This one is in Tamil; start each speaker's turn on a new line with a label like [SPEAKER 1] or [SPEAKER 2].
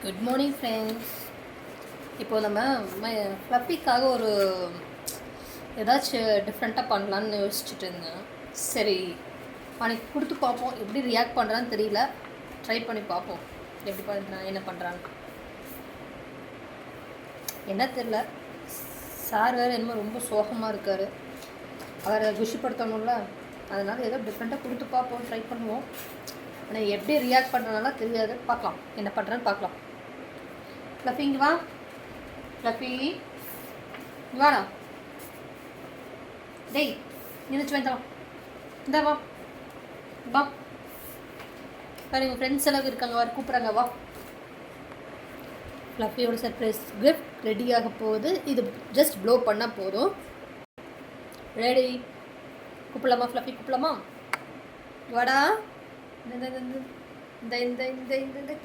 [SPEAKER 1] Good morning friends. இப்போது நம்ம ஃப்ளப்பிக்காக ஒரு ஏதாச்சும் டிஃப்ரெண்ட்டாக பண்ணலான்னு யோசிச்சுட்டு இருந்தேன். சரி, அன்றைக்கி கொடுத்து பார்ப்போம். எப்படி ரியாக்ட் பண்ணுறான்னு தெரியல. ட்ரை பண்ணி பார்ப்போம் எப்படி பண்ணுறான், என்ன பண்ணுறான்னு. என்ன தெரில, சார் வேறு என்னமோ ரொம்ப சோகமாக இருக்கார். அவரை குஷிப்படுத்தணும்ல, அதனால் ஏதோ டிஃப்ரெண்ட்டாக கொடுத்து பார்ப்போம், ட்ரை பண்ணுவோம். ஆனால் எப்படி ரியாக்ட் பண்ணுறதுனால தெரியாது. பார்க்கலாம், என்ன பண்ணுறேன்னு பார்க்கலாம். ஃப்ளஃபி இங்கே வா. ஃப்ளஃபி இங்கே வாடா. டேய் நினைச்சு வேண்டாம். இந்த வா வா. பாரு, எங்கள் ஃப்ரெண்ட்ஸ் எல்லாம் இருக்காங்க, வர கூப்பிட்றாங்க, வா. ஃப்ளஃபியோட சர்ப்ரைஸ் கிஃப்ட் ரெடியாக போகுது. இது ஜஸ்ட் ப்ளோ பண்ணால் போதும். ரெடி? கூப்பிடலாமா ஃப்ளஃபி? கூப்பிடலாமா? வாடா. இந்த இந்த இந்த இந்த இந்த இந்த